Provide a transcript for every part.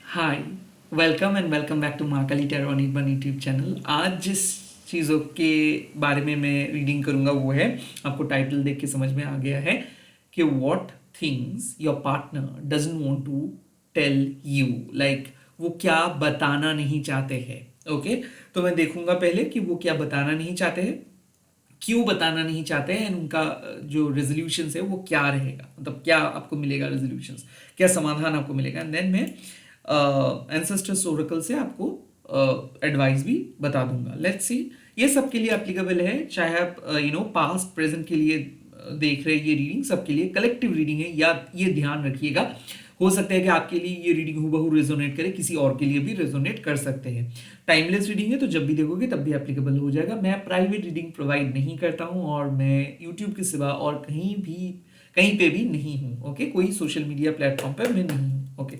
Hi, welcome and welcome back to Mahakali tarot on one YouTube channel. आज जिस चीज़ों के बारे में मैं रीडिंग करूँगा वो है, आपको टाइटल देख के समझ में आ गया है कि what things your partner doesn't want to tell you, like वो क्या बताना नहीं चाहते हैं। ओके, तो मैं देखूंगा पहले कि वो क्या बताना नहीं चाहते हैं, क्यों बताना नहीं चाहते हैं, उनका जो रेजोल्यूशन है वो क्या रहेगा, मतलब क्या आपको मिलेगा रेजोल्यूशन, क्या समाधान आपको मिलेगा। एंड देन मैं एंसेस्टर्स ओरेकल से आपको एडवाइस भी बता दूंगा। लेट्स सी, ये सबके लिए एप्लीकेबल है, चाहे आप पास्ट प्रेजेंट के लिए देख रहे हैं। ये रीडिंग सबके लिए कलेक्टिव रीडिंग है, या ये ध्यान रखिएगा। हो सकता है कि आपके लिए ये रीडिंग हूबहू रेजोनेट करे, किसी और के लिए भी रेजोनेट कर सकते हैं। टाइमलेस रीडिंग है, तो जब भी देखोगे तब भी एप्लीकेबल हो जाएगा। मैं प्राइवेट रीडिंग प्रोवाइड नहीं करता हूँ, और मैं यूट्यूब के सिवा और कहीं पे भी नहीं हूँ। ओके, कोई सोशल मीडिया प्लेटफॉर्म पर मैं नहीं हूँ। ओके,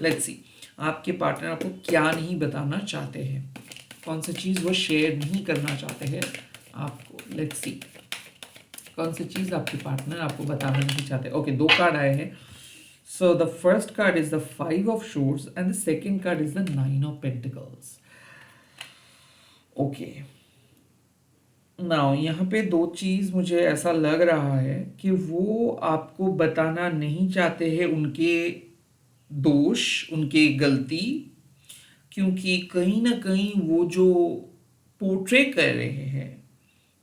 लेट्स सी, आपके पार्टनर आपको क्या नहीं बताना चाहते हैं, कौन सी चीज़ वो शेयर नहीं करना चाहते हैं आपको। लेट्स सी, कौन सी चीज़ आपके पार्टनर आपको बताना नहीं चाहते। ओके, दो कार्ड आए हैं। So the first card is the 5 of Swords and the second card is the 9 of Pentacles। Okay, now यहाँ पे दो चीज़ मुझे ऐसा लग रहा है कि वो आपको बताना नहीं चाहते हैं उनके दोष, उनके गलती, क्योंकि कहीं ना कहीं वो जो पोर्ट्रे कर रहे हैं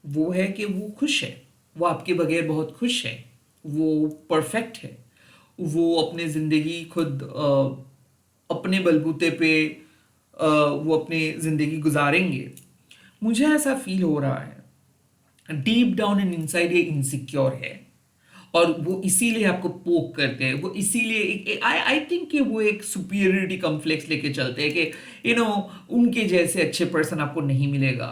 वो है कि वो खुश है, वो आपके बगैर बहुत खुश है, वो परफेक्ट है, वो अपनी ज़िंदगी खुद अपने बलबूते पे वो अपनी ज़िंदगी गुजारेंगे। मुझे ऐसा फील हो रहा है डीप डाउन एंड इनसाइड ये इनसिक्योर है, और वो इसीलिए आपको पोक करते हैं। वो इसीलिए आई आई थिंक कि वो एक सुपीरियरिटी कॉम्प्लेक्स लेके चलते हैं कि उनके जैसे अच्छे पर्सन आपको नहीं मिलेगा।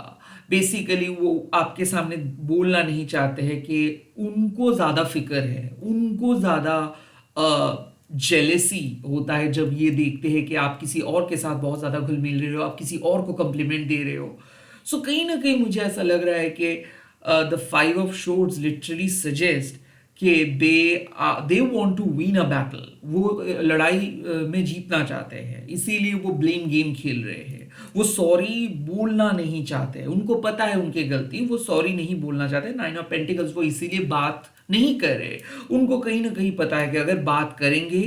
बेसिकली वो आपके सामने बोलना नहीं चाहते हैं कि उनको ज़्यादा फिक्र है, उनको ज़्यादा जेलेसी होता है जब ये देखते हैं कि आप किसी और के साथ बहुत ज़्यादा घुल मिल रहे हो, आप किसी और को कम्प्लीमेंट दे रहे हो। सो कहीं ना कहीं मुझे ऐसा लग रहा है कि the 5 of Swords literally suggest कि they want to win a battle. वो लड़ाई में जीतना चाहते हैं, इसीलिए वो ब्लेम गेम खेल रहे हैं। वो सॉरी बोलना नहीं चाहते, उनको पता है उनकी गलती, वो सॉरी नहीं बोलना चाहते। 9 of Pentacles वो इसीलिए बात नहीं कर रहे। उनको कहीं ना कहीं पता है कि अगर बात करेंगे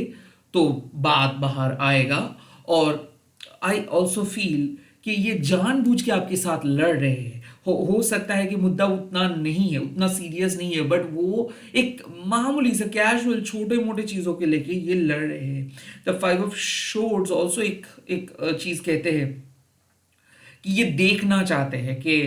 तो बात बाहर आएगा। और आई ऑल्सो फील कि ये जानबूझ के आपके साथ लड़ रहे हैं। हो सकता है कि मुद्दा उतना नहीं है, उतना सीरियस नहीं है, बट वो एक मामूली से कैजुअल छोटे मोटे चीज़ों के लेके ये लड़ रहे हैं। द 5 of Swords ऑल्सो एक एक चीज़ कहते हैं कि ये देखना चाहते हैं कि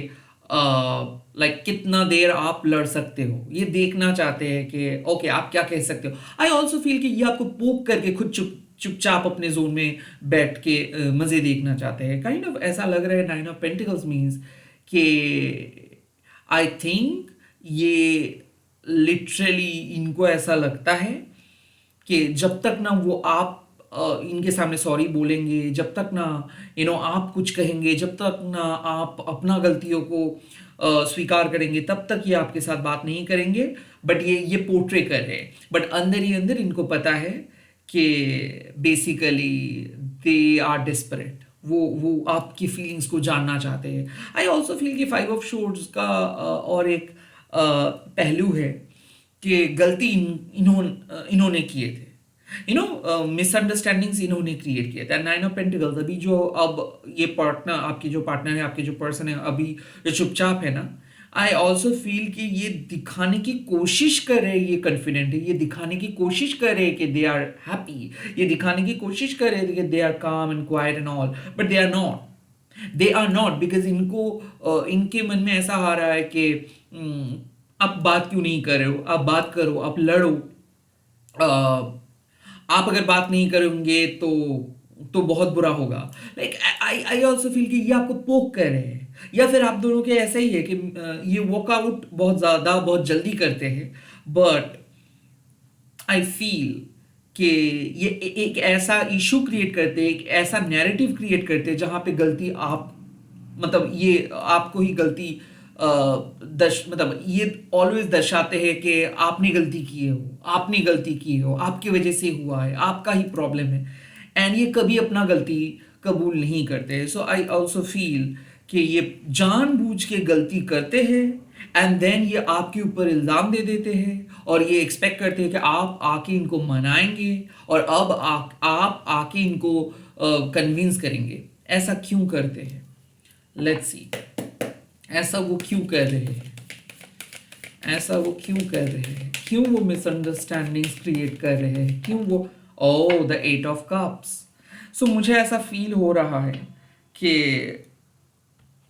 लाइक कितना देर आप लड़ सकते हो, ये देखना चाहते हैं कि ओके आप क्या कह सकते हो। आई ऑल्सो फील कि ये आपको पोक करके खुद चुपचाप अपने जोन में बैठ के मजे देखना चाहते हैं। काइंड ऑफ ऐसा लग रहा है 9 of Pentacles मीन्स कि आई थिंक ये लिटरली इनको ऐसा लगता है कि जब तक ना वो आप इनके सामने सॉरी बोलेंगे, जब तक ना आप कुछ कहेंगे, जब तक ना आप अपना गलतियों को स्वीकार करेंगे, तब तक ये आपके साथ बात नहीं करेंगे। बट ये पोर्ट्रे कर रहे हैं, बट अंदर ही अंदर इनको पता है कि बेसिकली दे आर डेस्परेट। वो आपकी फीलिंग्स को जानना चाहते हैं। आई ऑल्सो फील कि 5 of Swords का और एक पहलू है कि गलती इन्होंने किए थे, मिसअंडरस्टैंडिंग्स इन्होंने क्रिएट किए थे। 9 of Pentacles अभी जो अब ये पार्टनर, आपकी जो पार्टनर है, आपके जो पर्सन है अभी जो चुपचाप है ना, आई ऑल्सो फील कि ये दिखाने की कोशिश कर रहे हैं, ये कॉन्फिडेंट है, ये दिखाने की कोशिश कर रहे हैं कि दे आर हैप्पी, ये दिखाने की कोशिश कर रहे हैं कि they are calm and quiet and all, but they are not because इनको इनके मन में ऐसा आ रहा है कि आप बात क्यों नहीं कर रहे हो, आप बात करो, आप लड़ो। आप अगर बात नहीं करेंगे तो बहुत बुरा होगा। लाइक आई ऑल्सो फील कि ये आपको पोक कर रहे हैं, या फिर आप दोनों के ऐसा ही है कि ये वॉकआउट बहुत ज़्यादा बहुत जल्दी करते हैं। बट आई फील कि ये एक ऐसा इशू क्रिएट करते हैं, एक ऐसा नैरेटिव क्रिएट करते हैं जहाँ पे गलती आप, मतलब ये आपको ही गलती मतलब ये ऑलवेज दर्शाते हैं कि आपने गलती की हो, आपने गलती की हो, आपकी वजह से हुआ है, आपका ही प्रॉब्लम है। एंड ये कभी अपना गलती कबूल नहीं करते। सो आई ऑल्सो फील कि ये जानबूझ के गलती करते हैं एंड देन ये आपके ऊपर इल्ज़ाम दे देते हैं और ये एक्सपेक्ट करते हैं कि आप आके इनको मनाएंगे और अब आप आके इनको कन्विंस करेंगे। ऐसा क्यों करते हैं? लेट्स सी, ऐसा वो क्यों कर रहे हैं? ऐसा वो क्यों कर रहे हैं? क्यों वो मिसअंडरस्टैंडिंग्स क्रिएट कर रहे हैं? क्यों वो ओ द एट ऑफ कप्स। सो मुझे ऐसा फील हो रहा है कि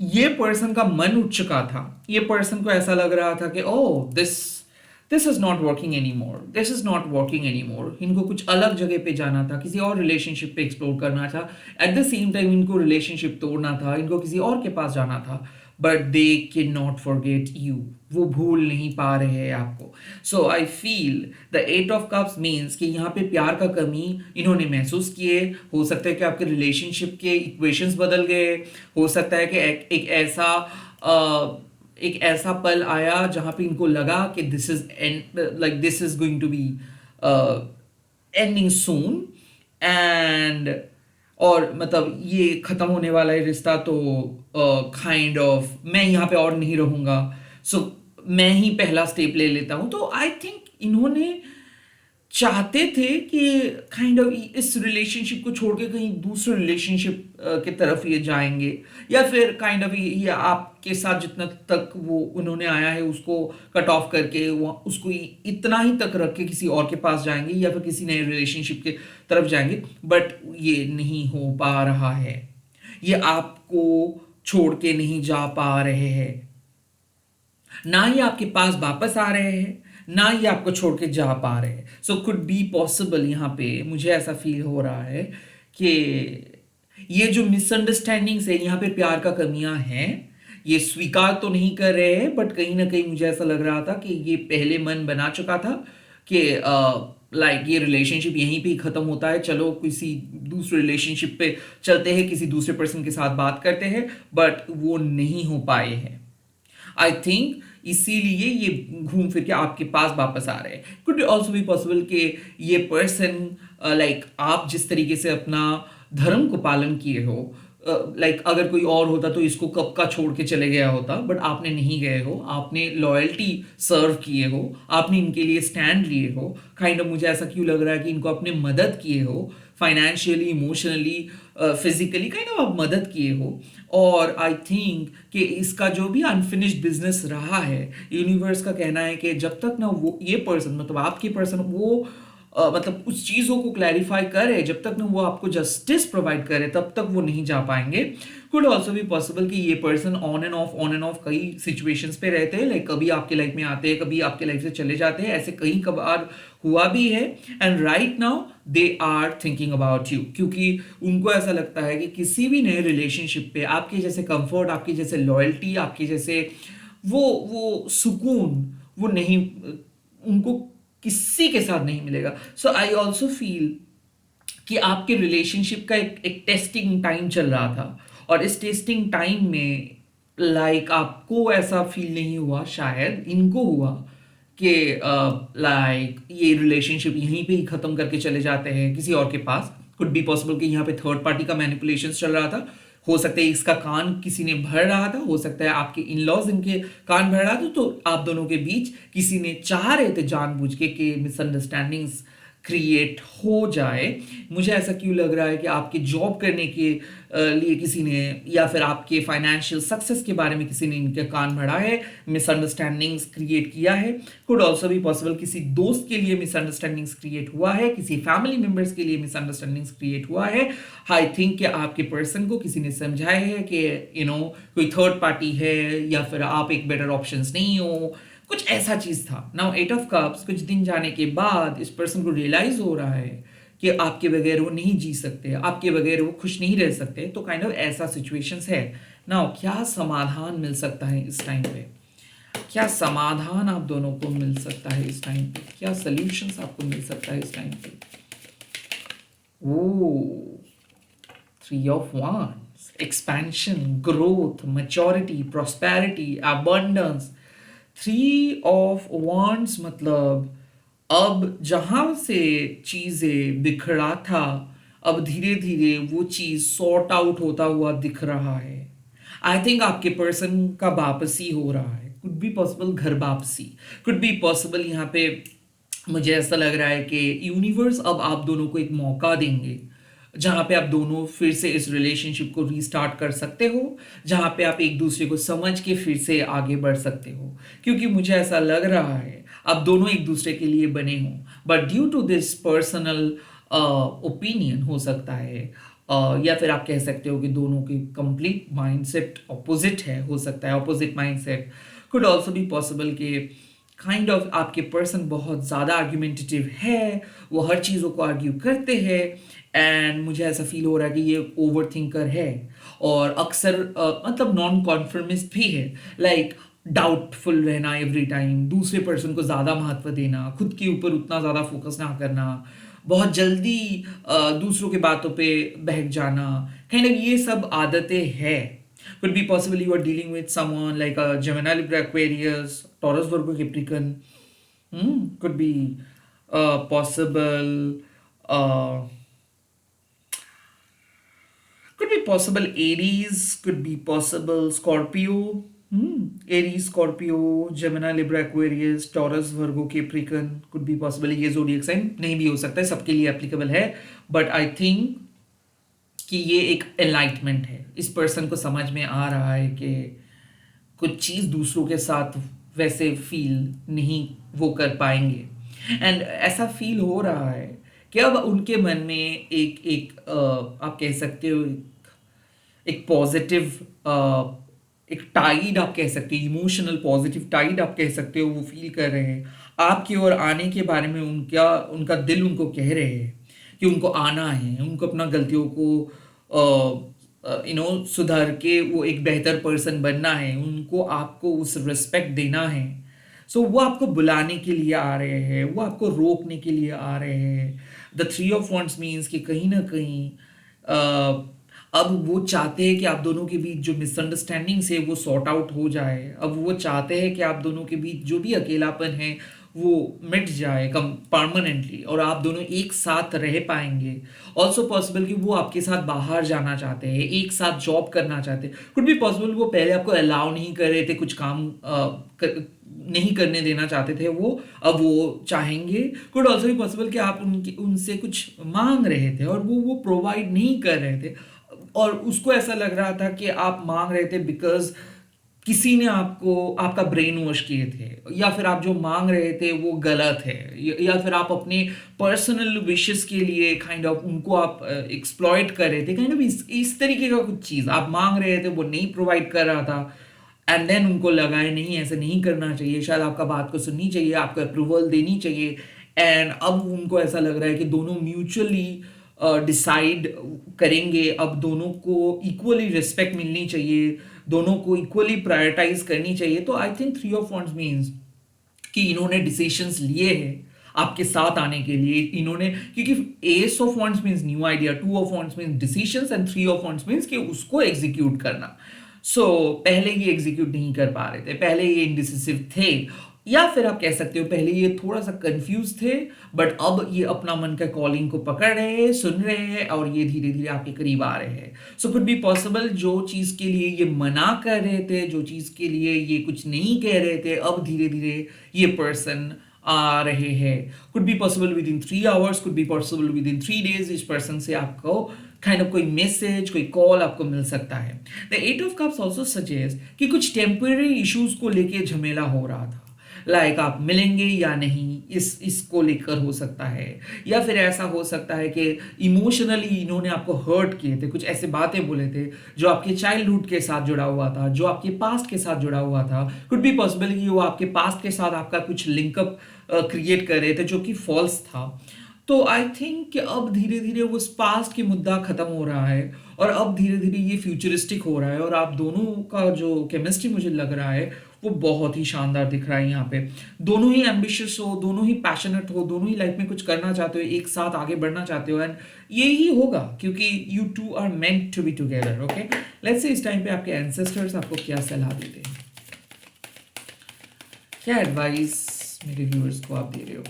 ये पर्सन का मन उठ चुका था। ये पर्सन को ऐसा लग रहा था कि oh this is not working any more, this is not working any more. इनको कुछ अलग जगह पे जाना था, किसी और रिलेशनशिप पे एक्सप्लोर करना था। एट द सेम टाइम इनको रिलेशनशिप तोड़ना था, इनको किसी और के पास जाना था। But they can not forget you. वो भूल नहीं पा रहे हैं आपको। So I feel the eight of cups means कि यहाँ पे प्यार का कमी इन्होंने महसूस किए। हो सकता है कि आपके रिलेशनशिप के इक्वेशंस बदल गए। हो सकता है कि एक ऐसा पल आया जहाँ पे इनको लगा कि this is like this is going to be ending soon and और मतलब ये खत्म होने वाला है रिश्ता, तो काइंड ऑफ मैं यहाँ पे और नहीं रहूंगा, सो मैं ही पहला स्टेप ले लेता हूँ। तो आई थिंक इन्होंने चाहते थे कि काइंड ऑफ इस रिलेशनशिप को छोड़ के कहीं दूसरे रिलेशनशिप की तरफ ये जाएंगे, या फिर काइंड ऑफ ये आपके साथ जितना तक वो उन्होंने आया है उसको कट ऑफ करके वो उसको इतना ही तक रख के किसी और के पास जाएंगे या फिर किसी नए रिलेशनशिप के तरफ जाएंगे। बट ये नहीं हो पा रहा है। ये आपको छोड़ के नहीं जा पा रहे हैं, ना ही आपके पास वापस आ रहे हैं, ना ही आपको छोड़ के जा पा रहे हैं। सो कुड बी पॉसिबल, यहाँ पे मुझे ऐसा फील हो रहा है कि ये जो मिसअंडरस्टैंडिंग्स है, यहाँ पे प्यार का कमियां हैं, ये स्वीकार तो नहीं कर रहे हैं, बट कहीं ना कहीं मुझे ऐसा लग रहा था कि ये पहले मन बना चुका था कि लाइक ये रिलेशनशिप यहीं पे ही खत्म होता है, चलो किसी दूसरे रिलेशनशिप पे चलते हैं, किसी दूसरे पर्सन के साथ बात करते हैं, बट वो नहीं हो पाए हैं। आई थिंक इसीलिए ये घूम फिर के आपके पास वापस आ रहे हैं। कुड ऑल्सो बी पॉसिबल कि ये पर्सन लाइक आप जिस तरीके से अपना धर्म को पालन किए हो, लाइक अगर कोई और होता तो इसको कब का छोड़ के चले गया होता, बट आपने नहीं गए हो, आपने लॉयल्टी सर्व किए हो, आपने इनके लिए स्टैंड लिए हो। काइंड ऑफ मुझे ऐसा क्यों लग रहा है कि इनको आपने मदद किए हो, financially, emotionally, physically kind of आप मदद किए हो। और आई थिंक कि इसका जो भी अनफिनिश्ड बिजनेस रहा है, यूनिवर्स का कहना है कि जब तक ना वो ये पर्सन मतलब आपकी पर्सन वो मतलब उस चीज़ों को क्लैरिफाई करे, जब तक ना वो आपको जस्टिस प्रोवाइड करे, तब तक वो नहीं जा पाएंगे। कुड ऑल्सो भी पॉसिबल कि ये पर्सन ऑन एंड ऑफ कई सिचुएशंस पे रहते हैं, लाइक कभी आपके लाइफ में आते हैं, कभी आपके लाइफ से चले जाते हैं, ऐसे कई कभार हुआ भी है। And right now they are thinking about you, क्योंकि उनको ऐसा लगता है कि किसी भी नए रिलेशनशिप पे आपके जैसे कंफर्ट, आपके जैसे लॉयल्टी, आपके जैसे वो सुकून वो नहीं, उनको किसी के साथ नहीं मिलेगा। सो आई ऑल्सो फील कि आपके रिलेशनशिप का एक टेस्टिंग टाइम चल रहा था, और इस टेस्टिंग टाइम में लाइक आपको ऐसा फील नहीं हुआ, शायद इनको हुआ कि लाइक ये रिलेशनशिप यहीं पे ही खत्म करके चले जाते हैं किसी और के पास। कुड बी पॉसिबल कि यहाँ पे थर्ड पार्टी का मैनिपुलेशन चल रहा था। हो सकता है इसका कान किसी ने भर रहा था, हो सकता है आपके इन लॉज इनके कान भर रहा था, तो आप दोनों के बीच किसी ने चाह रहे थे जानबूझ के कि मिसअंडरस्टैंडिंग्स क्रिएट हो जाए। मुझे ऐसा क्यों लग रहा है कि आपके जॉब करने के लिए किसी ने, या फिर आपके फाइनेंशियल सक्सेस के बारे में किसी ने इनके कान भरा है, मिसअंडरस्टैंडिंग्स क्रिएट किया है। कुड ऑल्सो भी पॉसिबल किसी दोस्त के लिए मिसअंडरस्टैंडिंग्स क्रिएट हुआ है, किसी फैमिली मेंबर्स के लिए मिसअंडरस्टैंडिंग्स क्रिएट हुआ है। आई थिंक कि आपके पर्सन को किसी ने समझाया है कि कोई थर्ड पार्टी है, या फिर आप एक बेटर ऑप्शंस नहीं हो, कुछ ऐसा चीज था। नाउ एट ऑफ कप्स, कुछ दिन जाने के बाद इस पर्सन को रियलाइज हो रहा है कि आपके बगैर वो नहीं जी सकते, आपके बगैर वो खुश नहीं रह सकते। तो काइंड ऑफ ऐसा सिचुएशंस है। नाउ क्या समाधान मिल सकता है इस टाइम पे? क्या समाधान आप दोनों को मिल सकता है इस टाइम पे? क्या सॉल्यूशंस आपको मिल सकता है इस टाइम पे? ओ, 3 of Wands, expansion, growth, maturity, prosperity, abundance। 3 of Wands मतलब अब जहां से चीजें बिखरा था, अब धीरे धीरे वो चीज सॉर्ट आउट होता हुआ दिख रहा है। आई थिंक आपके पर्सन का वापसी हो रहा है, कुड बी पॉसिबल घर वापसी, कुड बी पॉसिबल यहाँ पे मुझे ऐसा लग रहा है कि यूनिवर्स अब आप दोनों को एक मौका देंगे जहां पे आप दोनों फिर से इस रिलेशनशिप को रीस्टार्ट कर सकते हो, जहां पे आप एक दूसरे को समझ के फिर से आगे बढ़ सकते हो। क्योंकि मुझे ऐसा लग रहा है आप दोनों एक दूसरे के लिए बने हो, but due to this personal opinion हो सकता है, या फिर आप कह सकते हो कि दोनों की कंप्लीट माइंडसेट ऑपोजिट है, हो सकता है opposite mindset. Could also be possible कि काइंड ऑफ आपके पर्सन बहुत ज़्यादा आर्ग्यूमेंटेटिव है, वो हर चीज़ों को आर्ग्यू करते हैं, एंड मुझे ऐसा फील हो रहा है कि ये ओवर थिंकर है और अक्सर मतलब नॉन कॉन्फर्मिस्ट भी है, लाइक डाउटफुल रहना एवरी टाइम, दूसरे पर्सन को ज़्यादा महत्व देना, खुद के ऊपर उतना ज़्यादा फोकस ना करना, बहुत जल्दी दूसरों की बातों पे बहक जाना, काइंड ऑफ ये सब आदतें हैं। Could be possible you are dealing with someone like a Gemini, Libra, Aquarius, Taurus, Virgo, Capricorn. Could be possible. Uh, could be possible Aries. Could be possible Scorpio. Aries, Scorpio, Gemini, Libra, Aquarius, Taurus, Virgo, Capricorn. Could be possible ये zodiac sign नहीं भी हो सकता है, सबके लिए applicable है. But I think कि ये एक एनलाइटमेंट है, इस पर्सन को समझ में आ रहा है कि कुछ चीज़ दूसरों के साथ वैसे फील नहीं वो कर पाएंगे, एंड ऐसा फील हो रहा है कि अब उनके मन में एक एक आप कह सकते हो एक पॉजिटिव एक टाइड आप कह सकते हो, इमोशनल पॉजिटिव टाइड आप कह सकते हो, वो फील कर रहे हैं आपकी ओर आने के बारे में। उनका उनका दिल उनको कह रहे हैं कि उनको आना है, उनको अपना गलतियों को सुधार के वो एक बेहतर पर्सन बनना है, उनको आपको उस रिस्पेक्ट देना है। सो वो आपको बुलाने के लिए आ रहे हैं, वो आपको रोकने के लिए आ रहे हैं। The three of wants means कि कहीं ना कहीं अब वो चाहते हैं कि आप दोनों के बीच जो मिसअंडरस्टैंडिंग्स है वो सॉर्ट आउट हो जाए। अब वो चाहते हैं कि आप दोनों के बीच जो भी अकेलापन है वो मिट जाए कम परमानेंटली, और आप दोनों एक साथ रह पाएंगे। ऑल्सो पॉसिबल कि वो आपके साथ बाहर जाना चाहते हैं, एक साथ जॉब करना चाहते हैं। कुड भी पॉसिबल वो पहले आपको अलाउ नहीं कर रहे थे, कुछ काम नहीं करने देना चाहते थे वो, अब वो चाहेंगे। कुड ऑल्सो भी पॉसिबल कि आप उनके उनसे कुछ मांग रहे थे और वो प्रोवाइड नहीं कर रहे थे, और उसको ऐसा लग रहा था कि आप मांग रहे थे बिकॉज किसी ने आपको आपका ब्रेन वॉश किए थे, या फिर आप जो मांग रहे थे वो गलत है, या फिर आप अपने पर्सनल विशेस के लिए काइंड ऑफ उनको आप एक्सप्लॉइट कर रहे थे, काइंड ऑफ इस तरीके का कुछ चीज़ आप मांग रहे थे, वो नहीं प्रोवाइड कर रहा था, एंड देन उनको लगा है नहीं ऐसे नहीं करना चाहिए, शायद आपका बात को सुननी चाहिए, आपको अप्रूवल देनी चाहिए। एंड अब उनको ऐसा लग रहा है कि दोनों म्यूचुअली डिसाइड करेंगे, अब दोनों को इक्वली रिस्पेक्ट मिलनी चाहिए, दोनों को इक्वली प्रायोरिटाइज करनी चाहिए। तो I think three of wants means कि इन्होंने डिसीशंस लिए हैं आपके साथ आने के लिए, इन्होंने, क्योंकि S of wants means new idea, two of wants means decisions, and three of wants means कि उसको एग्जीक्यूट करना। सो पहले ये एग्जीक्यूट नहीं कर पा रहे थे, पहले ये इनडिसिसिव थे, या फिर आप कह सकते हो पहले ये थोड़ा सा कंफ्यूज थे, बट अब ये अपना मन का कॉलिंग को पकड़ रहे हैं, सुन रहे हैं, और ये धीरे धीरे आपके करीब आ रहे हैं। सो कुड बी पॉसिबल जो चीज़ के लिए ये मना कर रहे थे, जो चीज़ के लिए ये कुछ नहीं कह रहे थे, अब धीरे धीरे ये पर्सन आ रहे हैं। Could be possible with in 3 hours, could be possible with in 3 days इस पर्सन से आपको काइंड ऑफ कोई मैसेज, कोई कॉल आपको मिल सकता है। The 8 of cups also suggest कि कुछ टेम्पररी इश्यूज को लेके झमेला हो रहा था, लाइक आप मिलेंगे या नहीं इसको लेकर हो सकता है, या फिर ऐसा हो सकता है कि इमोशनली इन्होंने आपको हर्ट किए थे, कुछ ऐसे बातें बोले थे जो आपके चाइल्डहुड के साथ जुड़ा हुआ था, जो आपके पास्ट के साथ जुड़ा हुआ था। कुड बी पॉसिबल कि वो आपके पास्ट के साथ आपका कुछ लिंकअप क्रिएट कर रहे थे जो कि फॉल्स था। तो आई थिंक कि अब धीरे धीरे वो पास्ट की मुद्दा खत्म हो रहा है, और अब धीरे धीरे ये फ्यूचरिस्टिक हो रहा है, और आप दोनों का जो केमिस्ट्री मुझे लग रहा है वो बहुत ही शानदार दिख रहा है। यहाँ पे दोनों ही एम्बिशियस हो, दोनों ही पैशनेट हो, दोनों ही लाइफ में कुछ करना चाहते हो, एक साथ आगे बढ़ना चाहते हो, एंड यही होगा क्योंकि you two are meant to be together. Okay, let's say इस टाइम पे आपके एंसेस्टर्स आपको क्या सलाह देते हैं, क्या एडवाइस मेरे व्यूअर्स को आप दे रहे हो।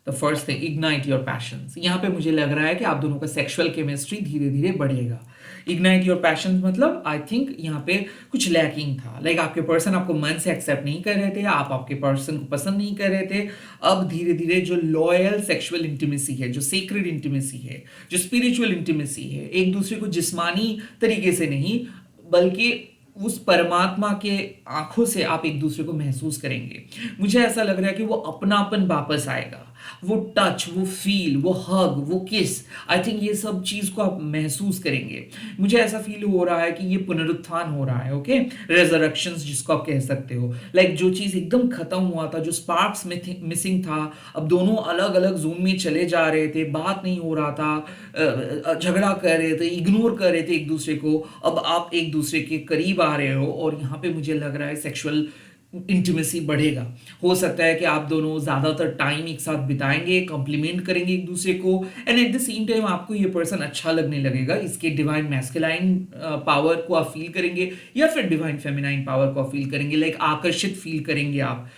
The first thing, ignite your passions. यहाँ पे मुझे लग रहा है कि आप दोनों का सेक्सुअल केमिस्ट्री धीरे धीरे बढ़ेगा। इग्नाइट योर पैशंस मतलब आई थिंक यहाँ पे कुछ लैकिंग था, लाइक आपके पर्सन आपको मन से एक्सेप्ट नहीं कर रहे थे, आप आपके पर्सन को पसंद नहीं कर रहे थे। अब धीरे धीरे जो लॉयल सेक्सुअल इंटीमेसी है, जो सीक्रेट इंटीमेसी है, जो स्पिरिचुअल इंटीमेसी है, एक दूसरे को जिस्मानी तरीके से नहीं बल्कि उस परमात्मा के आंखों से आप एक दूसरे को महसूस करेंगे। मुझे ऐसा लग रहा है कि वो अपनापन वापस आएगा, वो टच, वो फील, वो हग, वो किस, आई थिंक ये सब चीज को आप महसूस करेंगे। मुझे ऐसा फील हो रहा है कि ये पुनरुत्थान हो रहा है, ओके, रेजरेक्शंस जिसको आप कह सकते हो। लाइक जो चीज एकदम खत्म हुआ था, जो स्पार्क्स मिसिंग था, अब दोनों अलग अलग जोन में चले जा रहे थे, बात नहीं हो रहा था, झगड़ा कर रहे थे, इग्नोर कर रहे थे एक दूसरे को, अब आप एक दूसरे के करीब आ रहे हो और यहाँ पे मुझे लग रहा है सेक्सुअल इंटीमेसी बढ़ेगा। हो सकता है कि आप दोनों ज्यादातर टाइम एक साथ बिताएंगे, कॉम्प्लीमेंट करेंगे एक दूसरे को, and eight the same time आपको ये पर्सन अच्छा लगने लगेगा। इसके डिवाइन मैस्कुलाइन पावर को आप फील करेंगे या फिर डिवाइन फेमिनाइन पावर को आप फील करेंगे, लाइक आकर्षित फील करेंगे आप।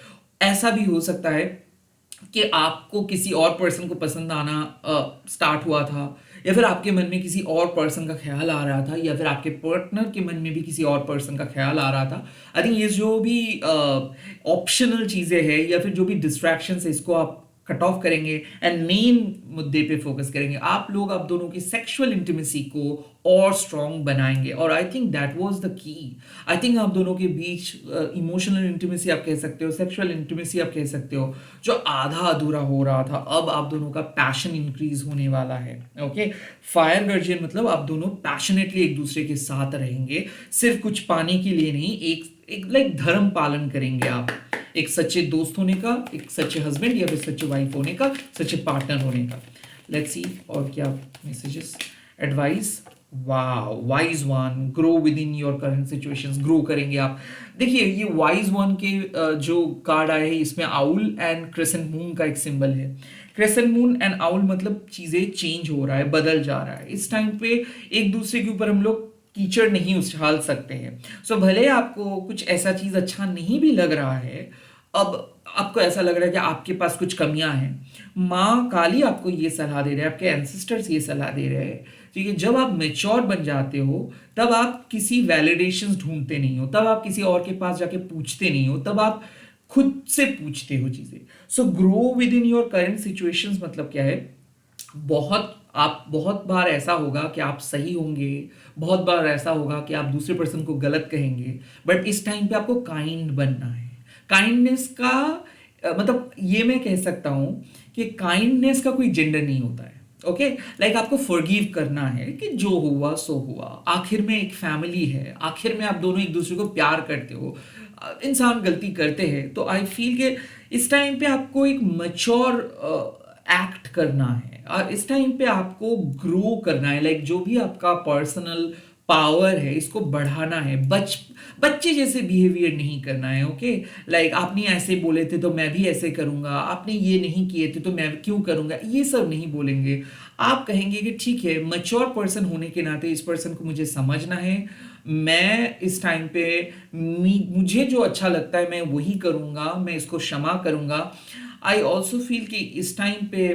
ऐसा भी हो सकता है कि आपको किसी और पर्सन को पसंद आना स्टार्ट हुआ था, या फिर आपके मन में किसी और पर्सन का ख्याल आ रहा था, या फिर आपके पार्टनर के मन में भी किसी और पर्सन का ख्याल आ रहा था। आई थिंक ये जो भी ऑप्शनल चीज़ें हैं या फिर जो भी डिस्ट्रैक्शन है, इसको आप कट ऑफ करेंगे एंड मेन मुद्दे पे फोकस करेंगे। आप लोग आप दोनों की सेक्सुअल इंटीमेसी को और स्ट्रॉन्ग बनाएंगे, और I think that was the key. I think आप दोनों के बीच इमोशनल इंटीमेसी आप कह सकते हो, सेक्सुअल इंटीमेसी आप कह सकते हो, जो आधा अधूरा हो रहा था, अब आप दोनों का पैशन इंक्रीज होने वाला है। ओके, फायर गार्जियन मतलब आप दोनों पैशनेटली एक दूसरे के साथ रहेंगे, सिर्फ कुछ पाने के लिए नहीं, एक लाइक धर्म पालन करेंगे आप, एक सच्चे दोस्त होने का, एक सच्चे हस्बैंड या फिर सच्चे वाइफ होने का, सच्चे पार्टनर होने का। लेट्स सी और क्या messages, advice. Wow, wise one, grow within your current situations, grow करेंगे आप। देखिए ये वाइज वन के जो कार्ड आए हैं इसमें आउल एंड क्रेसेंट मून का एक सिंबल है। क्रेसेंट मून एंड आउल मतलब चीजें चेंज हो रहा है, बदल जा रहा है। इस टाइम पे एक दूसरे के ऊपर हम लोग कीचड़ नहीं उछाल सकते हैं। सो भले आपको कुछ ऐसा चीज अच्छा नहीं भी लग रहा है, अब आपको ऐसा लग रहा है कि आपके पास कुछ कमियां हैं, माँ काली आपको ये सलाह दे रहे हैं, आपके एंसेस्टर्स ये सलाह दे रहे हैं, ठीक है। जब आप मेच्योर बन जाते हो तब आप किसी वैलिडेशंस ढूंढते नहीं हो, तब आप किसी और के पास जाके पूछते नहीं हो, तब आप खुद से पूछते हो चीजें। So grow within your current situations मतलब क्या है, बहुत बार ऐसा होगा कि आप सही होंगे, बहुत बार ऐसा होगा कि आप दूसरे पर्सन को गलत कहेंगे, बट इस टाइम पे आपको काइंड बनना है। काइंडनेस का मतलब ये मैं कह सकता हूं कि काइंडनेस का कोई जेंडर नहीं होता है, ओके। लाइक आपको फॉरगिव करना है कि जो हुआ सो हुआ, आखिर में एक फैमिली है, आखिर में आप दोनों एक दूसरे को प्यार करते हो, इंसान गलती करते हैं, तो आई फील कि इस टाइम पे आपको एक मच्योर एक्ट करना है, और इस टाइम पे आपको ग्रो करना है, लाइक जो भी आपका पर्सनल पावर है इसको बढ़ाना है। बच्चे जैसे बिहेवियर नहीं करना है, ओके। लाइक आपने ऐसे बोले थे तो मैं भी ऐसे करूंगा, आपने ये नहीं किए थे तो मैं क्यों करूंगा, ये सब नहीं बोलेंगे। आप कहेंगे कि ठीक है, मैच्योर पर्सन होने के नाते इस पर्सन को मुझे समझना है, मैं इस टाइम पे मुझे जो अच्छा लगता है मैं वही करूंगा, मैं इसको क्षमा करूंगा। आई ऑल्सो फील कि इस टाइम पे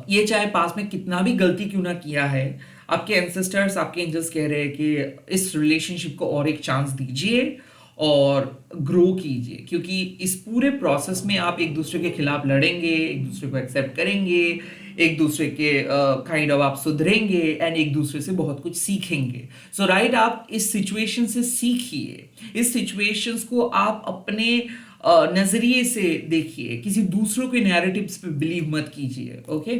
ये चाहे पास में कितना भी गलती क्यों ना किया है, आपके एंसेस्टर्स, आपके एंजल्स कह रहे हैं कि इस रिलेशनशिप को और एक चांस दीजिए और ग्रो कीजिए, क्योंकि इस पूरे प्रोसेस में आप एक दूसरे के खिलाफ लड़ेंगे, एक दूसरे को एक्सेप्ट करेंगे, एक दूसरे के काइंड ऑफ आप सुधरेंगे एंड एक दूसरे से बहुत कुछ सीखेंगे। सो राइट, आप इस सिचुएशन से सीखिए, इस सिचुएशंस को आप अपने नजरिए से देखिए, किसी दूसरों के नैरेटिव्स पे बिलीव मत कीजिए, ओके।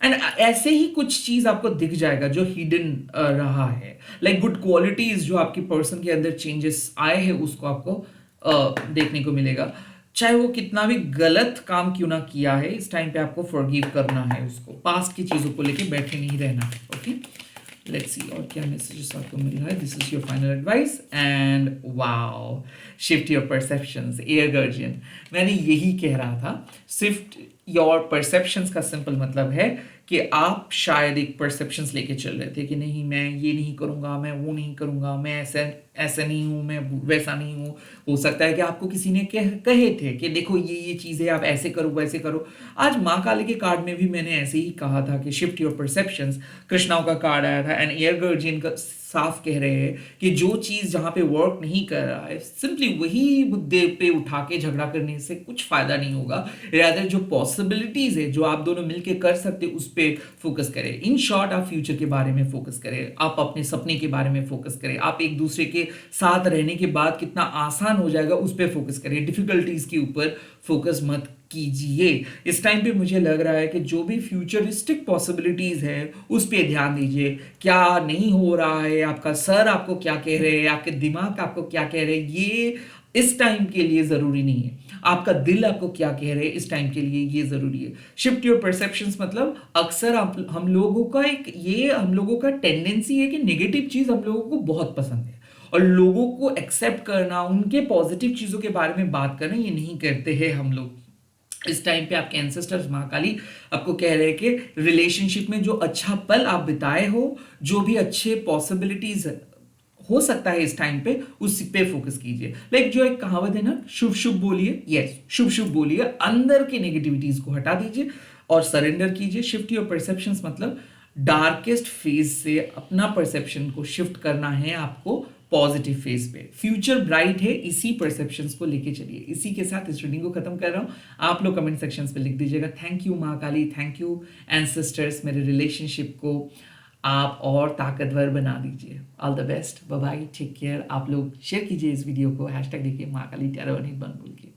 एंड ऐसे ही कुछ चीज आपको दिख जाएगा जो हिडन रहा है, लाइक गुड क्वालिटीज जो आपके पर्सन के अंदर चेंजेस आए हैं उसको आपको देखने को मिलेगा, चाहे वो कितना भी गलत काम क्यों ना किया है। इस टाइम पे आपको फॉरगिव करना है उसको, पास्ट की चीजों को लेके बैठे नहीं रहना, ओके। लेट्स सी और क्या मैसेजेस आपको मिल रहा है। This is your final advice and wow, shift your perceptions, air guardian. मैंने यही कह रहा था, शिफ्ट योर परसेप्शंस का सिंपल मतलब है कि आप शायद एक परसेप्शंस लेके चल रहे थे कि नहीं मैं ये नहीं करूंगा, मैं वो नहीं करूंगा, मैं ऐसा ऐसा नहीं हूँ, मैं वैसा नहीं हूँ। हो सकता है कि आपको किसी ने कहे थे कि देखो ये चीज़ें आप ऐसे करो वैसे करो। आज माँ काली के कार्ड में भी मैंने ऐसे ही कहा था कि शिफ्ट योर परसेप्शंस। कृष्णाओं का कार्ड आया था एंड एयर गर्जियन का साफ कह रहे हैं कि जो चीज़ जहाँ पे वर्क नहीं कर रहा है सिंपली वही मुद्दे पे उठा के झगड़ा करने से कुछ फायदा नहीं होगा। रादर जो पॉसिबिलिटीज है जो आप दोनों मिलके कर सकते उस पर फोकस करें। इन शॉर्ट आप फ्यूचर के बारे में फोकस करें, आप अपने सपने के बारे में फोकस करें, आप एक दूसरे के साथ रहने के बाद कितना आसान हो जाएगा उस पर फोकस करें। डिफिकल्टीज के ऊपर फोकस मत कीजिए। इस टाइम पे मुझे लग रहा है कि जो भी फ्यूचरिस्टिक पॉसिबिलिटीज है उस पर ध्यान दीजिए। क्या नहीं हो रहा है, आपका सर आपको क्या कह रहे हैं, आपके दिमाग आपको क्या कह रहे हैं, ये इस टाइम के लिए जरूरी नहीं है। आपका दिल आपको क्या कह रहे हैं इस टाइम के लिए ये जरूरी है। शिफ्ट योर परसेप्शंस मतलब अक्सर हम लोगों का हम लोगों का टेंडेंसी है कि नेगेटिव चीज हम लोगों को बहुत पसंद है और लोगों को एक्सेप्ट करना, उनके पॉजिटिव चीजों के बारे में बात करना ये नहीं करते हैं हम लोग। इस टाइम पे आपके एंसेस्टर्स महाकाली आपको कह रहे हैं कि रिलेशनशिप में जो अच्छा पल आप बिताए हो, जो भी अच्छे पॉसिबिलिटीज हो सकता है इस टाइम पे उस पे फोकस कीजिए। लाइक जो एक कहावत है ना, शुभ शुभ बोलिए, यस शुभ शुभ बोलिए, अंदर की नेगेटिविटीज को हटा दीजिए और सरेंडर कीजिए। शिफ्ट योर परसेप्शंस मतलब डार्केस्ट फेज से अपना परसेप्शन को शिफ्ट करना है आपको पॉजिटिव फेज पे। फ्यूचर ब्राइट है, इसी परसेप्शंस को लेके चलिए। इसी के साथ इस रीडिंग को खत्म कर रहा हूं। आप लोग कमेंट सेक्शंस पे लिख दीजिएगा थैंक यू माँ काली, थैंक यू एंसेस्टर्स, मेरे रिलेशनशिप को आप और ताकतवर बना दीजिए। All the best, bye bye, take care. आप लोग शेयर कीजिए इस वीडियो को, हैशटैग लिखिए माँ काली टैरो नहीं बन भूल के।